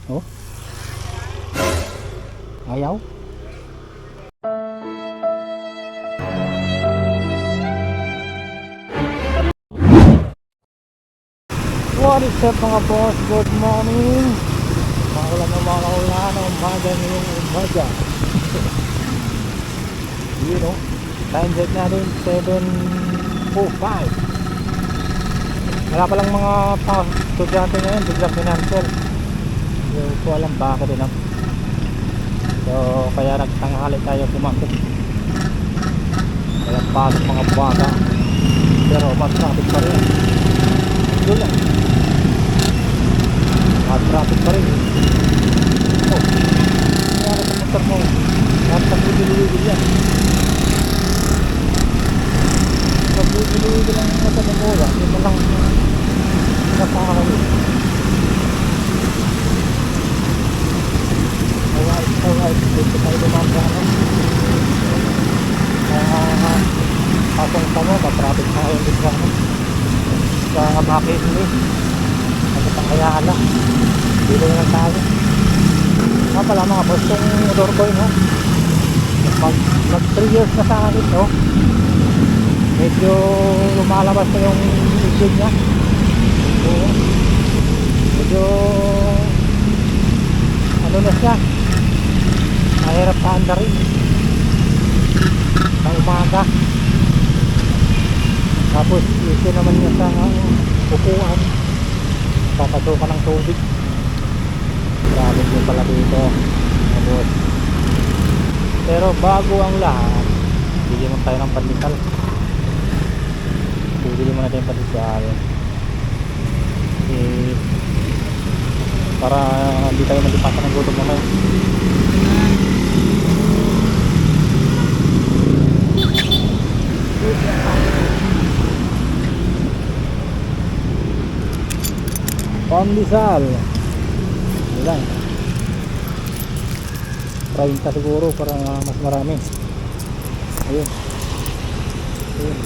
Oh, ayaw. What is up mga boss? Good morning. Makulan ng mga kaulan ng umaga ngayong umaga. You know, time check natin 7:05. Wala palang mga estudyante ngayon, biglang financial. Hindi ko alam bakit din. So kaya nagtanghali tayo pumasok. Walang pasok mga bata. Pero mas traffic pa rin. Doon lang. Mas traffic pa rin. Oh, nangyari sa motor mo. Nagpagbudiluwigil yan. Pagbudiluwigil lang yung motor mo. Hindi mo lang napakawin. Alright, dito tayo lumambrano. Pasong pa mo, matraffic na kayo dito sa Makini. Ano pang Ayala. Dito na lang tayo. Pala mga boss, itong motor ko yun, mag 3 years na sa akin, no? Medyo lumalabas na yung engine niya. So, medyo ano na siya, mahirap ka anda rin sa umaga. Tapos ito naman niya sa upuan, papasukan ng tubig. Grabe po pala dito, boss. Pero bago ang lahat, bili mo tayo ng pandesal. Bili mo natin yung pandesal para hindi tayo malipasan ng gutom naman. Pandesal lang 30 siguro para mas marami. Ayun, ayun.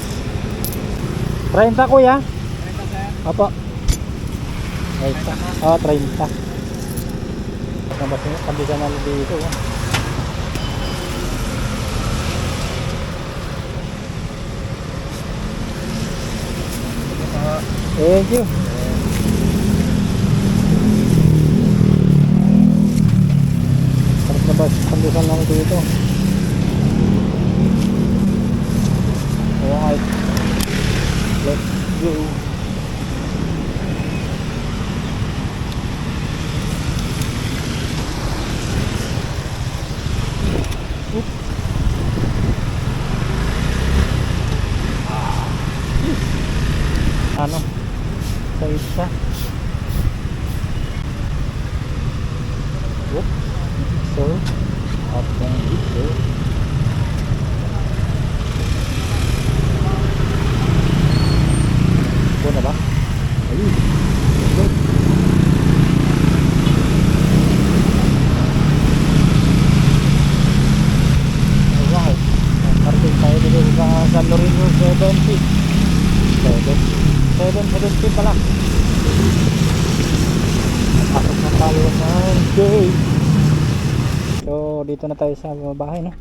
30 kuya? 30 sir? Opo, 30. Oh, 30. Nabas pandesal na dito. Thank you. Pandesal lang dito. Alright, let's go. Ano sa isa. So at yung dito ito na ba? Ayun, good. Alright, parating tayo dito sa San Lorenzo 770 pala. Pasok na tayo ng gate. So dito na tayo sa bahay, no?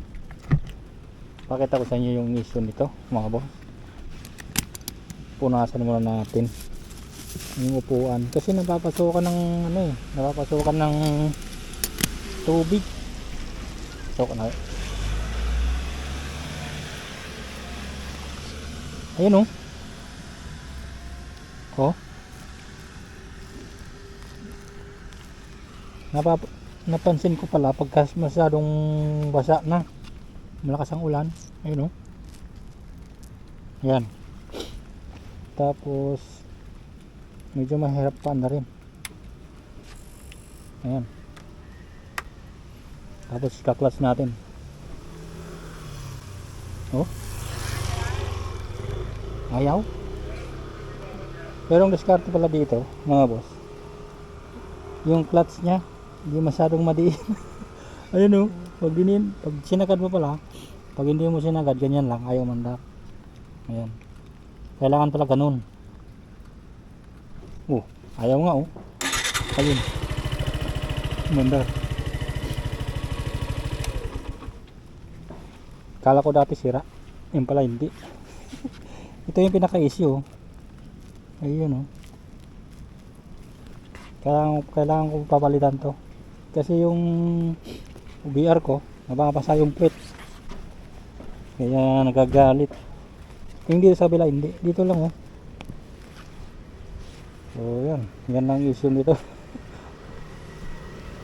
Pakita ko sa inyo yung issue nito mga boss. Punasan muna natin yung upuan kasi napapasukan ng napapasukan ng tubig. So ayun, oh napansin ko pala pagka masyadong basa na, malakas ang ulan, ayun, yan. Tapos medyo mahirap pa na rin, ayan. Tapos kaklas natin, ayaw. Pero ang diskarte pala dito mga boss, yung clutch nya hindi masyadong madiin. Ayun, pag sinagad mo pala, pag hindi mo sinagad, ganyan lang, ayaw mandar. Ayan, kailangan pala ganun. Ayaw nga, ayun. Mandar. Kala ko dati sira. Yung pala hindi. Ito yung pinaka-issue. Ayun oh. Kailangan ko papalitan to. Kasi yung VR ko, nababasa yung plate. Kaya nagagalit. Hindi sa kabila, hindi. Dito lang oh. So yan. Yan lang issue nito.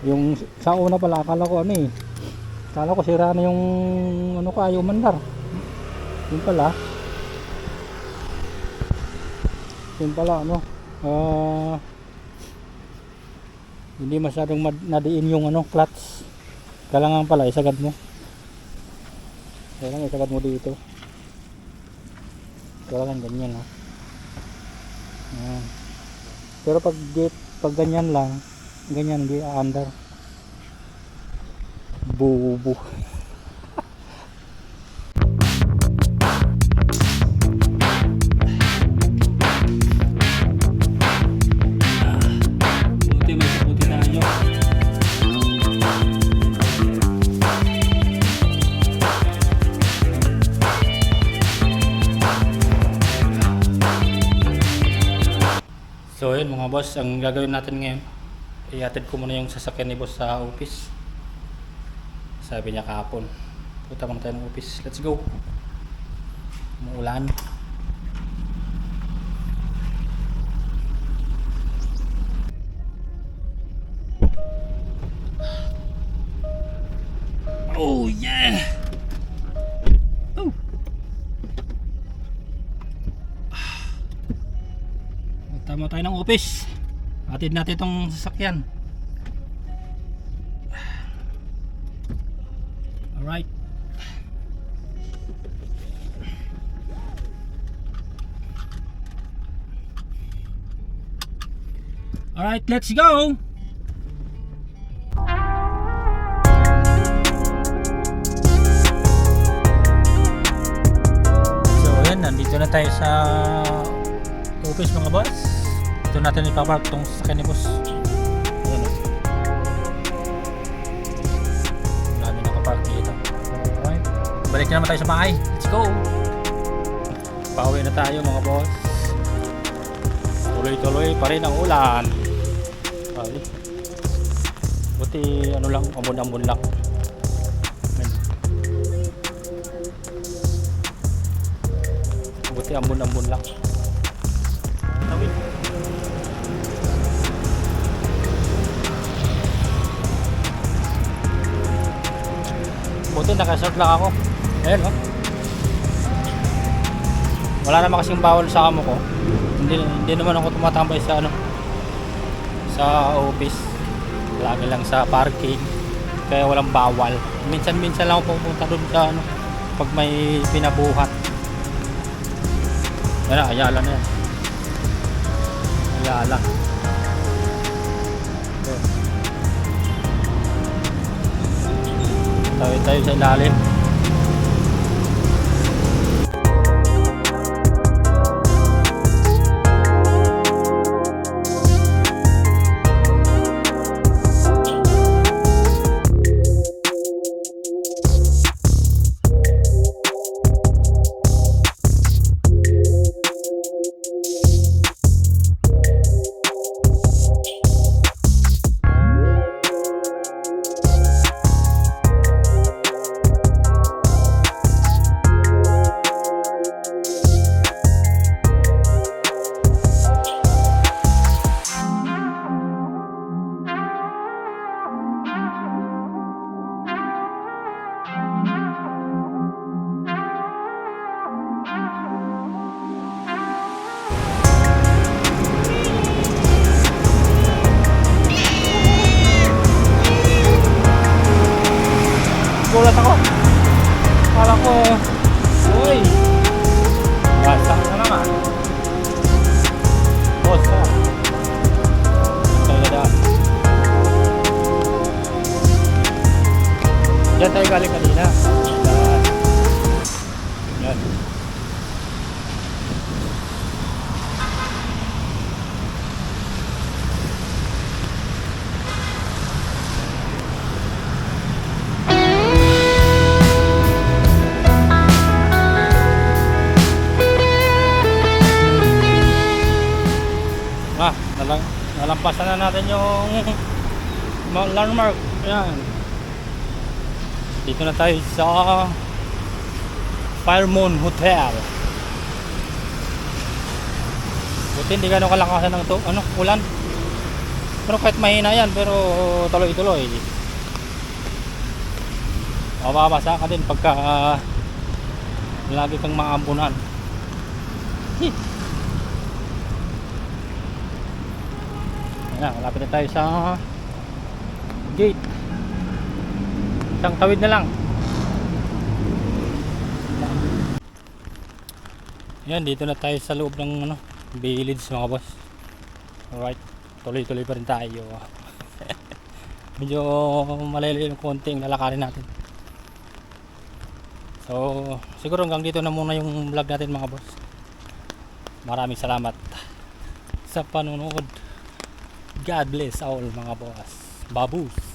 Yung sa una pala, akala ko ano eh. Akala ko sira na yung ano ko, ayaw mandar. Yun pala. Yun pala ano. Hindi masyadong nadiin yung ano, clutch. Kailangan pala isagad mo. Kailangan isagad mo dito. Kailangan ganyan ha. Ayan. Pero pag ganyan lang, ganyan hindi aandar. Bubu. So yun mga boss, ang gagawin natin ngayon, iatid ko muna yung sasakyan ni boss sa office. Sabi niya kahapon, punta muna tayo ng office, let's go. Umuulan. Oh yeah. Oh. Tama tayo ng office. Atid natin itong sasakyan. Alright. Alright, let's go. So yan, nandito na tayo sa office mga boss. Ito natin ipapark itong sasakyan ni boss. Ayan o. Dami nakapark dito. Alright. Balik na naman tayo sa bahay. Let's go. Pauwi na tayo mga boss. Tuloy-tuloy pa rin ang ulan. Ay. Buti ano lang, ambon-ambon lang. Ayan. Buti ambon-ambon lang. Tawid. Buti nakasort lang ako. Ayan o. Wala naman kasing bawal sa amo ko. Hindi naman ako tumatambay sa ano, sa office. Lagi lang sa parking. Kaya walang bawal. Minsan-minsan lang ako pupunta doon sa ano, pag may pinabuhat. Ayan, ayala na yan. Ayala. Tawid tayo sa ilalim. Gulat ako. Kala ko, uy, basta na naman. Bosa. Talaga. Diyan tayo galing kanina. Yan. Nalampasan na natin yung landmark. Ayan. Dito na tayo sa Fairmont Hotel. Buti hindi gano'ng kalakasan ng ulan. Pero kahit mahina yan, pero tuloy-tuloy. Mababasa ka din pagka lagi kang maambunan. Ayan, malapit na tayo sa gate. Isang tawid na lang. Yan, dito na tayo sa loob ng village mga boss. Alright, tuloy-tuloy pa rin tayo. Medyo malayo yung konting lalakarin natin. So, siguro hanggang dito na muna yung vlog natin mga boss. Maraming salamat sa panonood. God bless all mga boss. Babus.